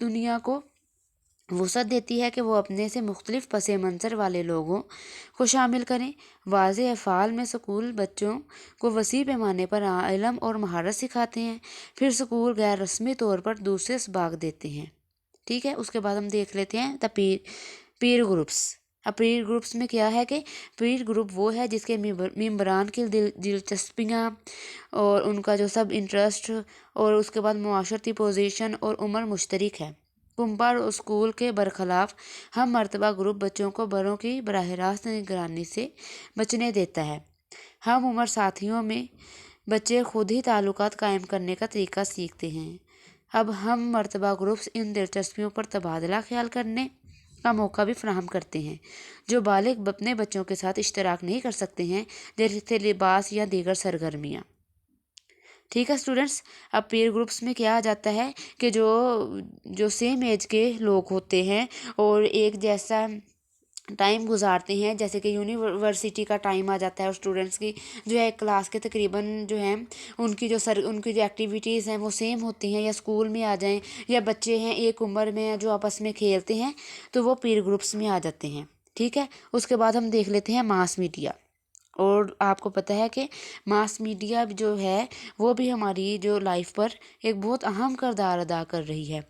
دنیا کو وسعت دیتی ہے کہ وہ اپنے سے مختلف پس منظر والے لوگوں کو شامل کریں۔ واضح افعال میں سکول بچوں کو وسیع پیمانے پر علم اور مہارت سکھاتے ہیں، پھر سکول غیر رسمی طور پر دوسرے سباق دیتے ہیں۔ ٹھیک ہے، اس کے بعد ہم دیکھ لیتے ہیں پیر گروپس۔ اب پیر گروپس میں کیا ہے کہ پیر گروپ وہ ہے جس کے ممبران کی دلچسپیاں اور ان کا جو سب انٹرسٹ اور اس کے بعد معاشرتی پوزیشن اور عمر مشترک ہے۔ کنپا اسکول کے برخلاف ہم مرتبہ گروپ بچوں کو بڑوں کی براہ راست نگرانی سے بچنے دیتا ہے۔ ہم عمر ساتھیوں میں بچے خود ہی تعلقات قائم کرنے کا طریقہ سیکھتے ہیں۔ اب ہم مرتبہ گروپس ان دلچسپیوں پر تبادلہ خیال کرنے کا موقع بھی فراہم کرتے ہیں جو بالغ اپنے بچوں کے ساتھ اشتراک نہیں کر سکتے ہیں، جیسے لباس یا دیگر سرگرمیاں۔ ٹھیک ہے اسٹوڈنٹس، اب پیر گروپس میں کیا آ جاتا ہے کہ جو سیم ایج کے لوگ ہوتے ہیں اور ایک جیسا ٹائم گزارتے ہیں، جیسے کہ یونیورسٹی کا ٹائم آ جاتا ہے اور اسٹوڈنٹس کی جو ہے کلاس کے تقریباً جو ہیں ان کی جو ایکٹیویٹیز ہیں وہ سیم ہوتی ہیں، یا اسکول میں آ جائیں یا بچے ہیں ایک عمر میں جو آپس میں کھیلتے ہیں تو وہ پیر گروپس میں آ جاتے ہیں۔ ٹھیک ہے، اس کے بعد ہم دیکھ لیتے ہیں ماس میڈیا۔ اور آپ کو پتہ ہے کہ ماس میڈیا جو ہے وہ بھی ہماری جو لائف پر ایک بہت اہم کردار ادا کر رہی ہے۔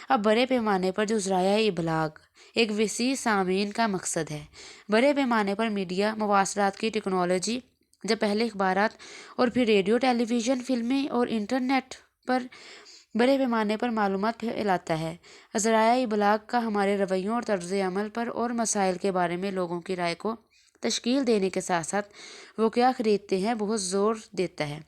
اب بڑے پیمانے پر جو ذرائع ابلاغ ایک وسیع سامعین کا مقصد ہے۔ بڑے پیمانے پر میڈیا مواصلات کی ٹیکنالوجی جب پہلے اخبارات اور پھر ریڈیو، ٹیلی ویژن، فلمیں اور انٹرنیٹ پر بڑے پیمانے پر معلومات پھیلاتا ہے۔ ذرائع ابلاغ کا ہمارے رویوں اور طرز عمل پر اور مسائل کے بارے میں لوگوں کی رائے کو تشکیل دینے کے ساتھ ساتھ وہ کیا خریدتے ہیں بہت زور دیتا ہے۔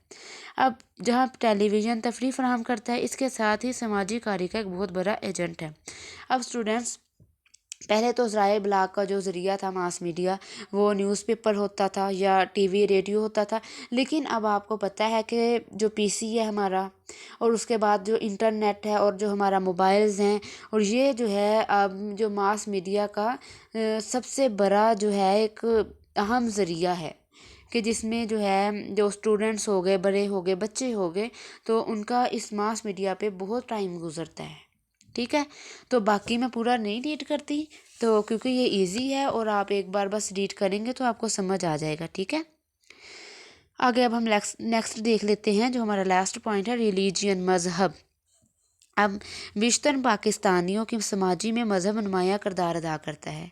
اب جہاں ٹیلی ویژن تفریح فراہم کرتا ہے، اس کے ساتھ ہی سماجی کاری کا ایک بہت بڑا ایجنٹ ہے۔ اب اسٹوڈنٹس، پہلے تو ذرائع ابلاغ کا جو ذریعہ تھا ماس میڈیا وہ نیوز پیپر ہوتا تھا یا ٹی وی ریڈیو ہوتا تھا، لیکن اب آپ کو پتہ ہے کہ جو پی سی ہے ہمارا اور اس کے بعد جو انٹرنیٹ ہے اور جو ہمارا موبائلز ہیں، اور یہ جو ہے اب جو ماس میڈیا کا سب سے بڑا جو ہے ایک اہم ذریعہ ہے کہ جس میں جو ہے جو اسٹوڈنٹس ہو گئے، بڑے ہو گئے، بچے ہو گئے، تو ان کا اس ماس میڈیا پہ بہت ٹائم گزرتا ہے۔ ٹھیک ہے، تو باقی میں پورا نہیں ریڈ کرتی تو کیونکہ یہ ایزی ہے اور آپ ایک بار بس ریڈ کریں گے تو آپ کو سمجھ آ جائے گا۔ ٹھیک ہے، آگے اب ہم نیکسٹ دیکھ لیتے ہیں جو ہمارا لاسٹ پوائنٹ ہے، ریلیجین، مذہب۔ اب بیشتر پاکستانیوں کی سماجی میں مذہب نمایاں کردار ادا کرتا ہے۔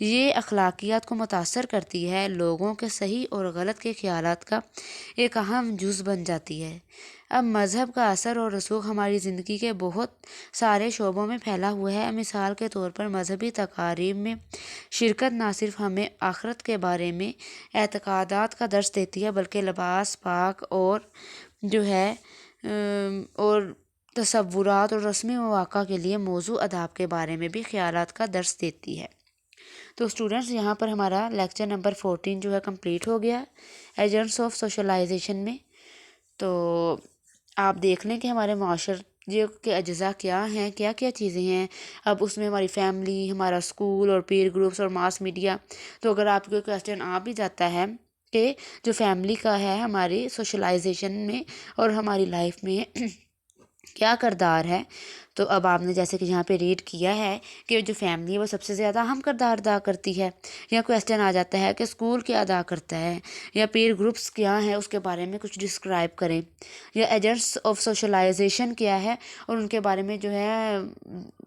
یہ اخلاقیات کو متاثر کرتی ہے، لوگوں کے صحیح اور غلط کے خیالات کا ایک اہم جز بن جاتی ہے۔ اب مذہب کا اثر اور رسوخ ہماری زندگی کے بہت سارے شعبوں میں پھیلا ہوا ہے۔ مثال کے طور پر مذہبی تقاریب میں شرکت نہ صرف ہمیں آخرت کے بارے میں اعتقادات کا درس دیتی ہے بلکہ لباس، پاک اور جو ہے اور تصورات اور رسمی مواقع کے لیے موضوع آداب کے بارے میں بھی خیالات کا درس دیتی ہے۔ تو اسٹوڈنٹس، یہاں پر ہمارا لیکچر نمبر 14 جو ہے کمپلیٹ ہو گیا ایجنٹس آف سوشلائزیشن میں۔ تو آپ دیکھ لیں کہ ہمارے معاشرے کے اجزاء کیا ہیں، کیا کیا چیزیں ہیں۔ اب اس میں ہماری فیملی، ہمارا اسکول اور پیر گروپس اور ماس میڈیا۔ تو اگر آپ کو کویسچن آ بھی جاتا ہے کہ جو فیملی کا ہے ہماری سوشلائزیشن میں اور ہماری لائف میں کیا کردار ہے، تو اب آپ نے جیسے کہ یہاں پہ ریڈ کیا ہے کہ جو فیملی ہے وہ سب سے زیادہ اہم کردار ادا کرتی ہے، یا کویسچن آ جاتا ہے کہ اسکول کیا ادا کرتا ہے، یا پیر گروپس کیا ہیں اس کے بارے میں کچھ ڈسکرائب کریں، یا ایجنٹس آف سوشلائزیشن کیا ہے اور ان کے بارے میں جو ہے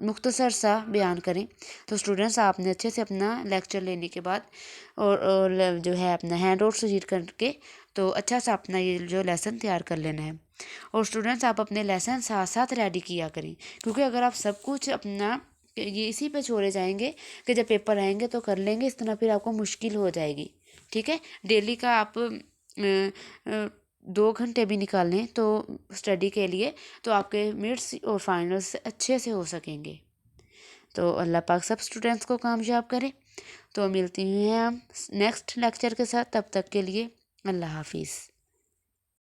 مختصر سا بیان کریں۔ تو اسٹوڈنٹس، آپ نے اچھے سے اپنا لیکچر لینے کے بعد اور جو ہے اپنا ہینڈ آؤٹس ریڈ کر کے تو اچھا سا اپنا یہ جو لیسن تیار کر لینا ہے۔ اور اسٹوڈنٹس، آپ اپنے لیسن ساتھ ساتھ ریڈی کیا کریں، کیونکہ اگر آپ سب کچھ اپنا یہ اسی پہ چھوڑے جائیں گے کہ جب پیپر آئیں گے تو کر لیں گے، اس طرح پھر آپ کو مشکل ہو جائے گی۔ ٹھیک ہے، ڈیلی کا آپ 2 گھنٹے بھی نکال لیں تو اسٹڈی کے لیے، تو آپ کے مڈس اور فائنلس اچھے سے ہو سکیں گے۔ تو اللہ پاک سب اسٹوڈنٹس کو کامیاب کرے۔ تو ملتی ہیں ہم نیکسٹ لیکچر کے ساتھ، تب تک کے لیے اللہ حافظ۔